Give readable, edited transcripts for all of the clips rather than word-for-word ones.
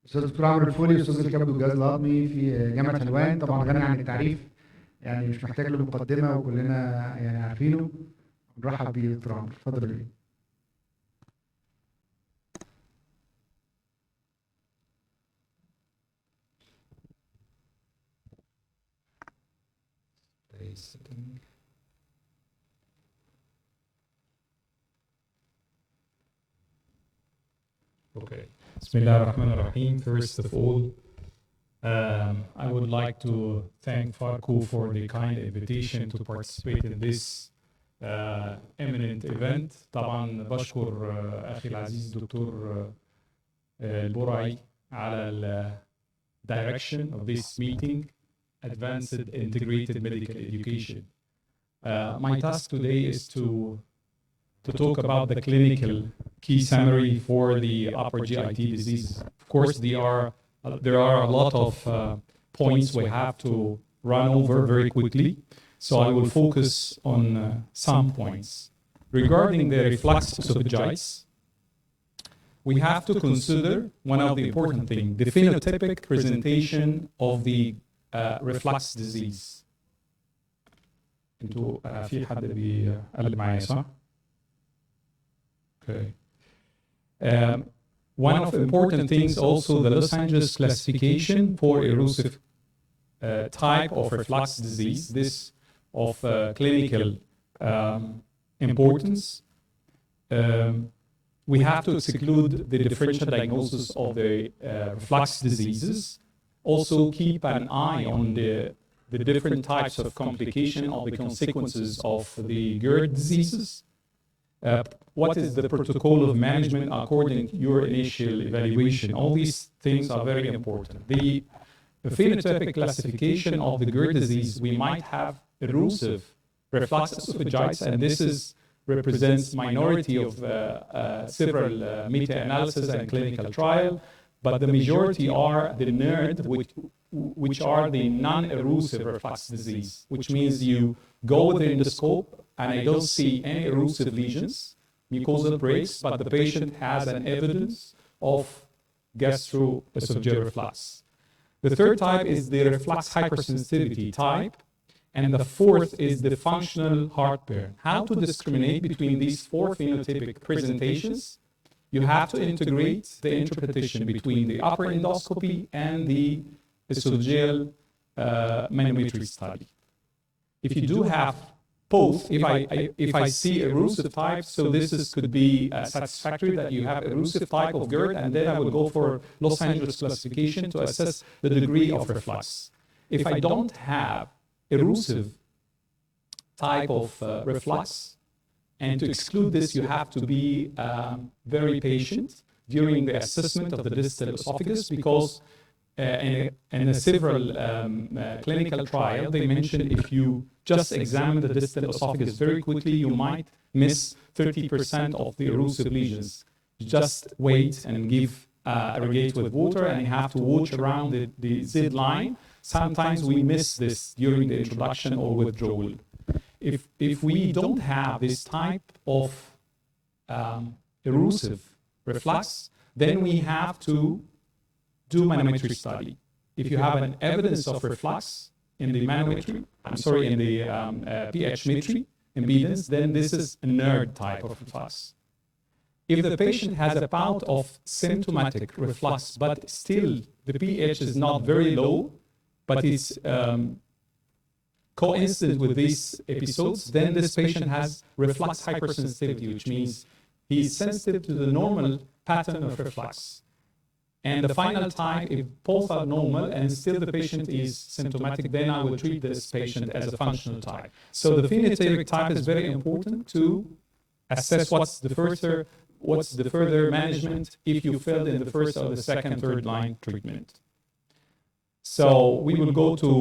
استاذ دكتور عمرو الفولي، استاذ الكبد والجهاز الهضمي في جامعه حلوان، طبعا غني عن التعريف، يعني مش محتاج له مقدمه وكلنا يعني عارفينه. نرحب بيه دكتور عمرو، اتفضل بيه. Okay. Bismillah ar-Rahman ar-Rahim. First of all, I would like to thank Farku for the kind invitation to participate in this eminent event. طبعا بشكر أخي العزيز دكتور البرعي على ال direction of this meeting, Advanced Integrated Medical Education. My task today is to talk about the clinical key summary for the upper GIT disease. Of course, there are a lot of points we have to run over very quickly, so I will focus on some points. Regarding the reflux esophagitis, we have to consider one of the important things, the phenotypic presentation of the reflux disease. انتوا في حد بيقلب معايا صح؟ Okay. One of the important things also the Los Angeles classification for erosive type of reflux disease, this of clinical importance. We have to exclude the differential diagnosis of the reflux diseases. Also keep an eye on the different types of complication of the consequences of the GERD diseases. What is the protocol of management according to your initial evaluation? All these things are very important. The phenotypic classification of the GERD disease, we might have erosive reflux esophagitis, and this represents minority of several meta-analysis and clinical trial, but the majority are the NERD, which are the non-erosive reflux disease, which means you go with the endoscope and I don't see any erosive lesions, mucosal breaks, but the patient has an evidence of gastroesophageal reflux. The third type is the reflux hypersensitivity type, and the fourth is the functional heartburn. How to discriminate between these four phenotypic presentations? You have to integrate the interpretation between the upper endoscopy and the esophageal manometry study. If you do have both, if I see erosive type, so could be satisfactory that you have erosive type of GERD, and then I will go for Los Angeles classification to assess the degree of reflux. If I don't have erosive type of reflux, and to exclude this, you have to be very patient during the assessment of the distal esophagus, because in several clinical trial, they mentioned if you just examine the distal esophagus very quickly, you might miss 30% of the erosive lesions. Just wait and irrigate with water, and you have to watch around the Z line. Sometimes we miss this during the introduction or withdrawal. If we don't have this type of erosive reflux, then we have to do manometry study. If you have an evidence of reflux in the manometry, in the pH metry impedance, then this is a NERD type of reflux. If the patient has a bout of symptomatic reflux, but still the pH is not very low, but it's coincident with these episodes, then this patient has reflux hypersensitivity, which means he's sensitive to the normal pattern of reflux. And the final type, if both are normal and still the patient is symptomatic, then I will treat this patient as a functional type. So the phenotypic type is very important to assess what's the further management if you failed in the first or the second, third line treatment. So we will go to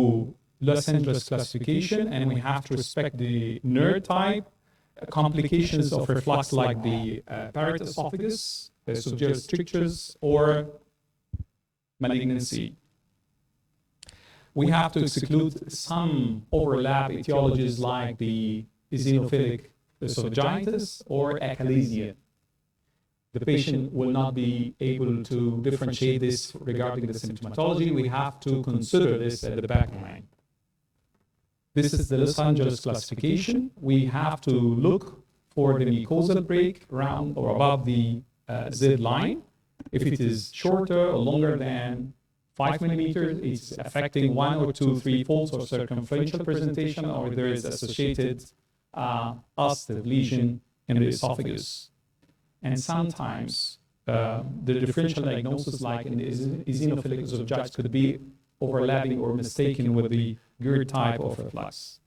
Los Angeles classification, and we have to respect the NERD type, complications of reflux like the parrot esophagus, esophageal strictures, or malignancy. We have to exclude some overlap etiologies like the eosinophilic esophagitis or achalasia. the patient will not be able to differentiate this regarding the symptomatology. We have to consider this at the back of mind. This is the Los Angeles classification. We have to look for the mucosal break around or above the Z line. If it is shorter or longer than 5 millimeters, it's affecting 1 or 2, 3 folds of circumferential presentation, or there is associated ulcerative lesion in the esophagus. And sometimes the differential diagnosis, like in the eosinophilic esophagitis, could be overlapping or mistaken with the GERD type of reflux.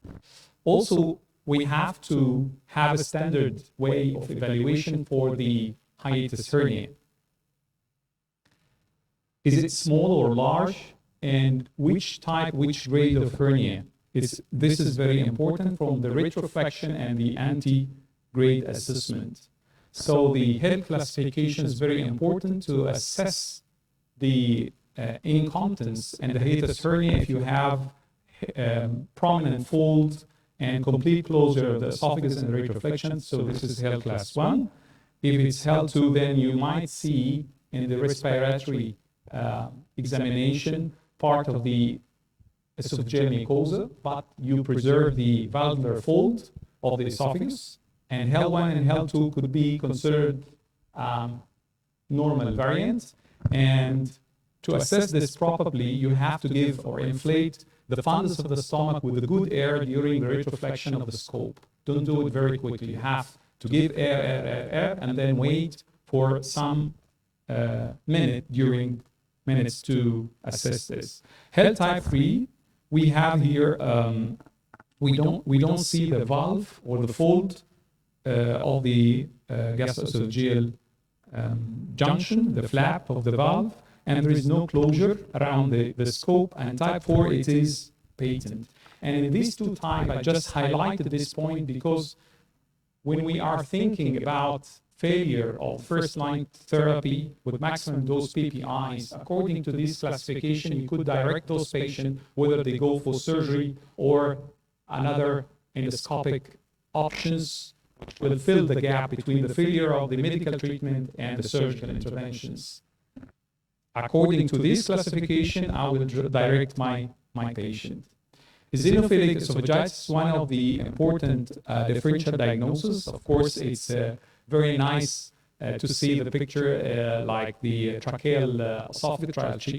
Also, we have to have a standard way of evaluation for the hiatus hernia. Is it small or large? And which type, which grade of hernia? This is very important from the retroflexion and the anti-grade assessment. So the head classification is very important to assess the incompetence and the hiatus hernia if you have prominent fold and complete closure of the esophagus and the retroflexion. So this is health class 1. If it's health 2, then you might see in the respiratory examination part of the esophageal mucosa, but you preserve the valvular fold of the esophagus. And HEL 1 and HEL 2 could be considered normal variants. And to assess this properly, you have to give or inflate the fundus of the stomach with the good air during the retroflexion of the scope. Don't do it very quickly. You have to give air, and then wait for some minutes to assess this. HEL type 3, we have here, we don't see the valve or the fold of the gastroesophageal junction, the flap of the valve, and there is no closure around the scope. And type 4, it is patent. And in these two types, I just highlighted this point because when we are thinking about failure of first-line therapy with maximum dose PPIs, according to this classification, you could direct those patients whether they go for surgery or another endoscopic options, which will fill the gap between the failure of the medical treatment and the surgical interventions. According to this classification, I will direct my patient. Eosinophilic esophagitis is one of the important differential diagnoses. Of course, it's very nice to see the picture like the tracheal esophagus,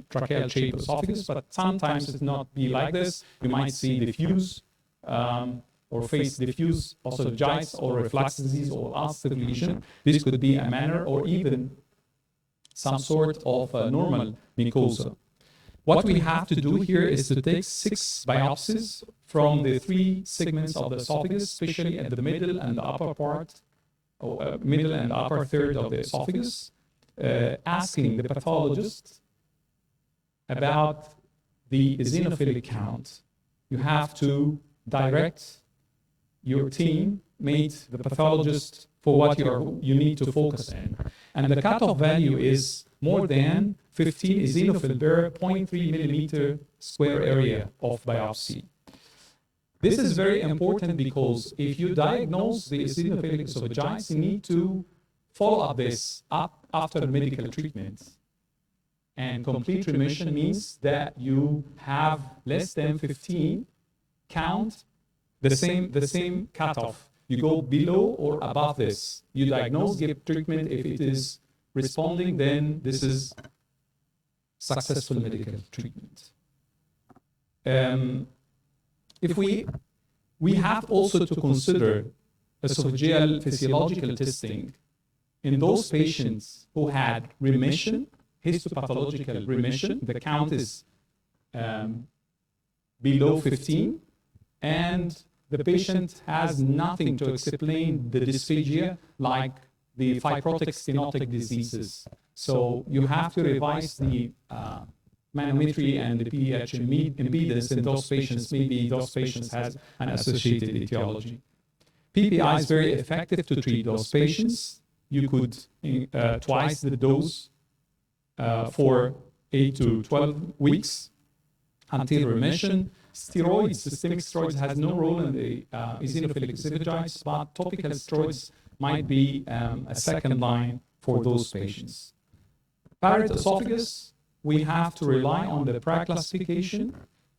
tracheal shaped esophagus, but sometimes it not be like this. You might see diffuse or face diffuse esophagitis or reflux disease or ulcerative lesion. This could be a manner or even some sort of normal mucosa. What we have to do here is to take 6 biopsies from the 3 segments of the esophagus, especially at the middle and the upper part, or middle and upper third of the esophagus, asking the pathologist about the eosinophilic count. You have to direct your team, mate the pathologist for what you need to focus on. And the cutoff value is more than 15 eosinophil per 0.3 millimeter square area of biopsy. This is very important because if you diagnose the eosinophilic esophagitis, you need to follow up this after medical treatment. And complete remission means that you have less than 15 count, the same cutoff. You go below or above this. You diagnose, give treatment. If it is responding, then this is successful medical treatment. If we have also to consider esophageal physiological testing in those patients who had remission, histopathological remission, the count is below 15, and the patient has nothing to explain the dysphagia like the fibrotic stenotic diseases. So you have to revise the manometry and the pH impedance in those patients. Maybe those patients has an associated etiology. PPI is very effective to treat those patients. You could twice the dose for 8 to 12 weeks until remission. Steroids, systemic steroids has no role in the eosinophilic esophagitis, but topical steroids might be a second line for those patients. Parrot esophagus, we have to rely on the Prague classification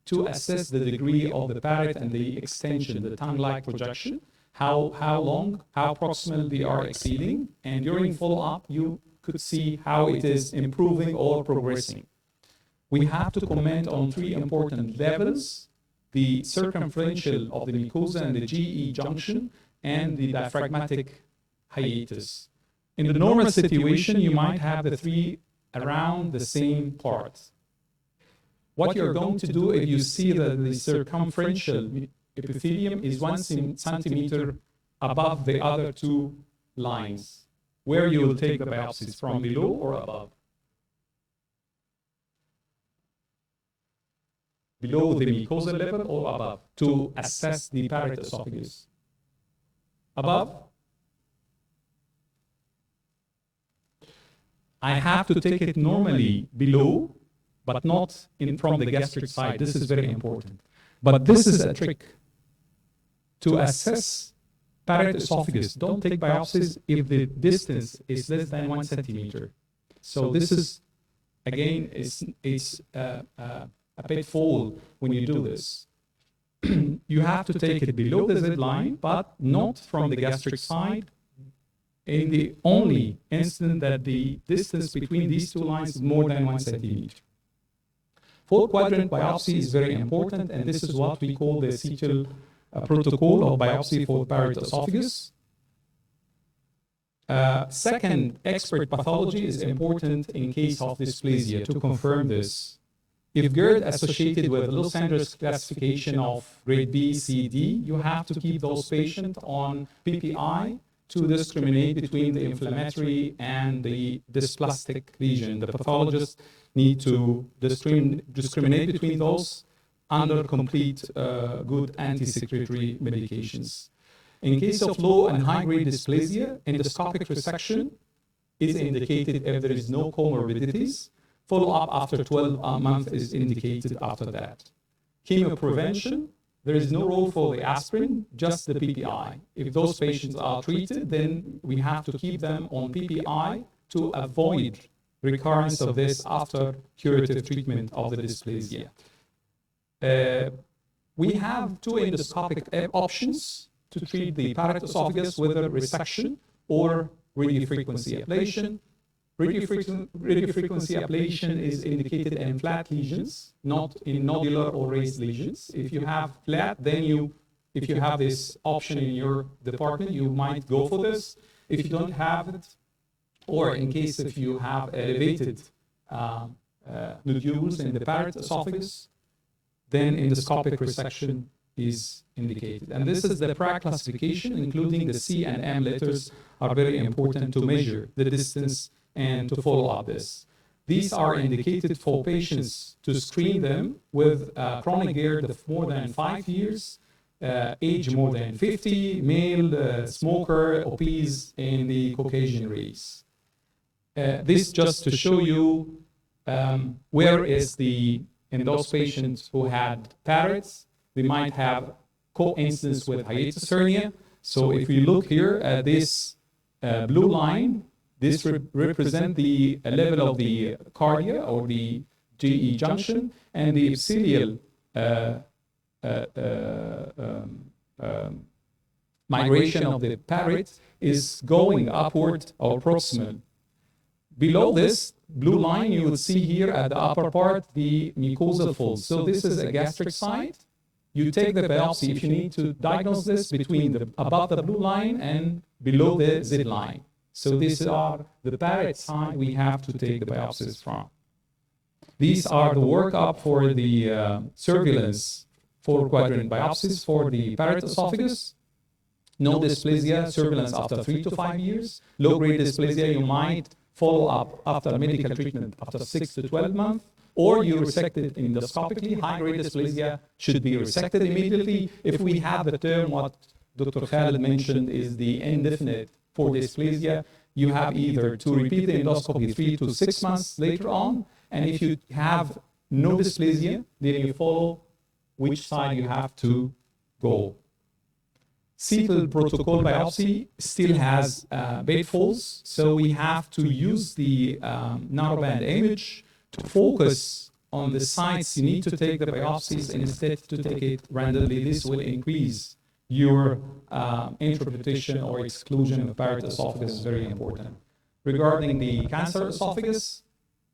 to assess the degree of the parrot and the extension, the tongue-like projection, how long, how proximal they are exceeding, and during follow-up, you could see how it is improving or progressing. We have to comment on 3 important levels: the circumferential of the mucosa and the GE junction, and the diaphragmatic hiatus. In the normal situation, you might have the 3 around the same part. What you're going to do if you see that the circumferential epithelium is 1 centimeter above the other 2 lines, where you will take the biopsies, from below or above. Below the mucosal level or above, to assess the parrot esophagus. Above, I have to take it normally below, but not from the gastric side. This is very important. But this is a trick to assess parrot esophagus. Don't take biopsies if the distance is less than 1 centimeter. So this is, again, it's a pitfall when you do this. You have to take it below the Z line, but not from the gastric side, in the only instant that the distance between these 2 lines is more than 1 centimeter. 4-quadrant biopsy is very important, and this is what we call the CETL protocol of biopsy for parrot esophagus. Second, expert pathology is important in case of dysplasia to confirm this. If GERD associated with Los Angeles classification of grade B, C, D, you have to keep those patients on PPI to discriminate between the inflammatory and the dysplastic lesion. The pathologists need to discriminate between those under complete good anti-secretory medications. In case of low and high-grade dysplasia, endoscopic resection is indicated if there is no comorbidities. Follow-up after 12 months is indicated after that. Chemoprevention, there is no role for the aspirin, just the PPI. If those patients are treated, then we have to keep them on PPI to avoid recurrence of this after curative treatment of the dysplasia. We have 2 endoscopic options to treat the parrot esophagus, whether resection or radiofrequency ablation. Radiofrequency ablation is indicated in flat lesions, not in nodular or raised lesions. If you have flat, then if you have this option in your department, you might go for this. If you don't have it, or in case if you have elevated nodules in the parrot esophagus, then endoscopic resection is indicated. And this is the Prague classification, including the C and M letters are very important to measure the distance and to follow up this. These are indicated for patients to screen them with chronic GERD of more than 5 years, age more than 50, male, smoker, obese, in the Caucasian race. This just to show you where is in those patients who had parrots, they might have coincidence with hiatus hernia. So if we look here at this blue line, this represents the level of the cardia or the GE junction, and the epithelial migration of the parrot is going upward or proximal. Below this blue line, you will see here at the upper part the mucosal fold. So this is a gastric site. You take the biopsy if you need to diagnose this between above the blue line and below the Z line. So these are the parrot side we have to take the biopsies from. These are the workup for the surveillance 4-quadrant biopsies for the parrot esophagus. No dysplasia, surveillance after 3 to 5 years. Low-grade dysplasia, you might follow up after medical treatment after 6 to 12 months, or you resect it endoscopically. High-grade dysplasia should be resected immediately. If we have the term, what Dr. Khaled mentioned is the indefinite for dysplasia, you have either to repeat the endoscopy 3 to 6 months later on, and if you have no dysplasia, then you follow which side you have to go. Cetal protocol biopsy still has pitfalls, so we have to use the narrowband image to focus on the sites you need to take the biopsies instead to take it randomly. This will increase your interpretation or exclusion of parrot esophagus is very important. Regarding the cancer esophagus,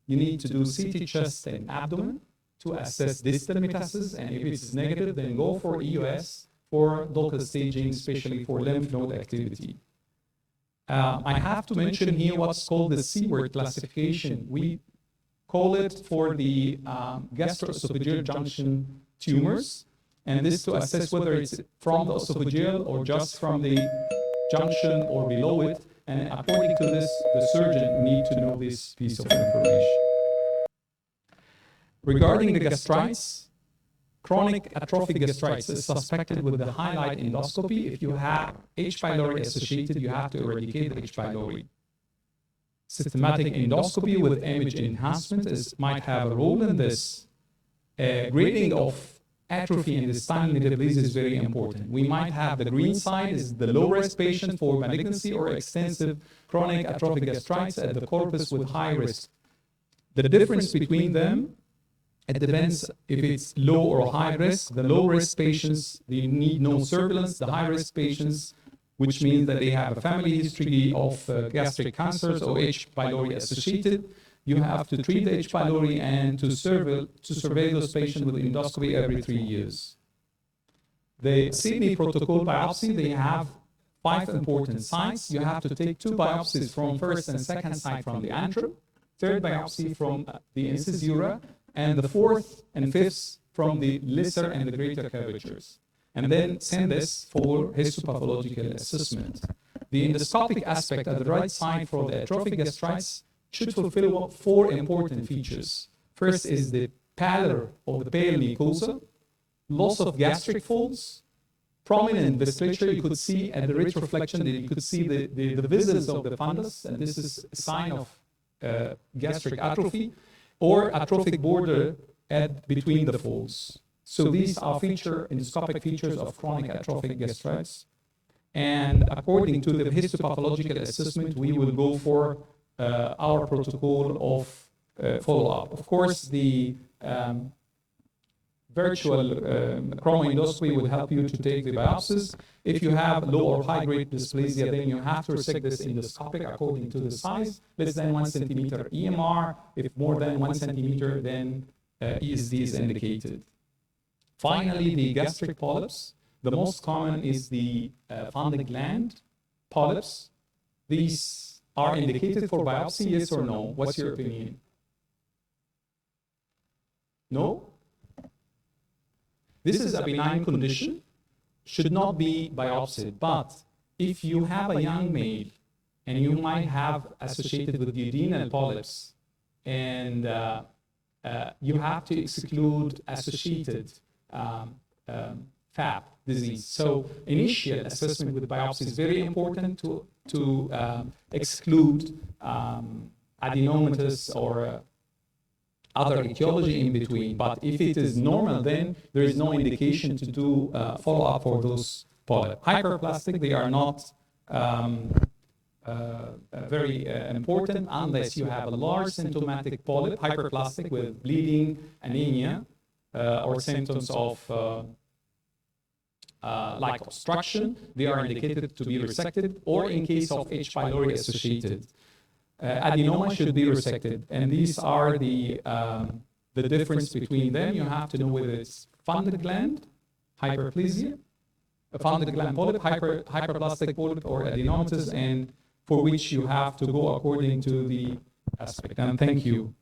you need to do CT chest and abdomen to assess distal metastasis, and if it's negative, then go for EUS for local staging, especially for lymph node activity. I have to mention here what's called the C-word classification. We call it for the gastroesophageal junction tumors, and this to assess whether it's from the esophageal or just from the junction or below it. And according to this, the surgeon need to know this piece of information. Regarding the gastritis, chronic atrophic gastritis is suspected with the highlight endoscopy. If you have H. pylori associated, you have to eradicate the H. pylori. Systematic endoscopy with image enhancement might have a role in this. Grading of atrophy in the spinal metaplasia is very important. We might have the green side is the low-risk patient for malignancy or extensive chronic atrophic gastritis at the corpus with high risk. The difference between them, it depends if it's low or high risk. The low-risk patients, they need no surveillance. The high-risk patients, which means that they have a family history of gastric cancers or H. pylori associated, you have to treat the H. pylori and to survey those patients with endoscopy every 3 years. The Sydney protocol biopsy, they have 5 important sites. You have to take 2 biopsies from first and second site from the antrum, 3rd biopsy from the incisura, and the 4th and 5th from the lesser and the greater curvatures. And then send this for histopathological assessment. The endoscopic aspect at the right side for the atrophic gastritis should fulfill 4 important features. First is the pallor of the pale mucosa, loss of gastric folds, prominent vasculature. You could see at the retroflexion that you could see the vessels of the fundus, and this is a sign of gastric atrophy, or atrophic border between the folds. So these are endoscopic features of chronic atrophic gastritis. And according to the histopathological assessment, we will go for our protocol of follow-up. Of course, the virtual chromoendoscopy will help you to take the biopsies. If you have low or high-grade dysplasia, then you have to resect this endoscopic according to the size. Less than 1 centimeter EMR. If more than 1 centimeter, then ESD is indicated. Finally, the gastric polyps. The most common is the fundus gland polyps. These are indicated for biopsy, yes or no? What's your opinion? No? This is a benign condition, should not be biopsied, but if you have a young male and you might have associated with duodenal polyps and you have to exclude associated FAP disease. So initial assessment with biopsy is very important to exclude adenomatous or other etiology in between. But if it is normal, then there is no indication to do follow-up for those polyps. Hyperplastic, they are not very important unless you have a large symptomatic polyp, hyperplastic with bleeding, anemia, or symptoms of like obstruction. They are indicated to be resected, or in case of H. pylori associated. Adenoma should be resected, and these are the difference between them. You have to know whether it's fundus gland, hyperplasia, a fundus gland polyp, hyperplastic polyp, or adenomatous, and for which you have to go according to the aspect. And thank you.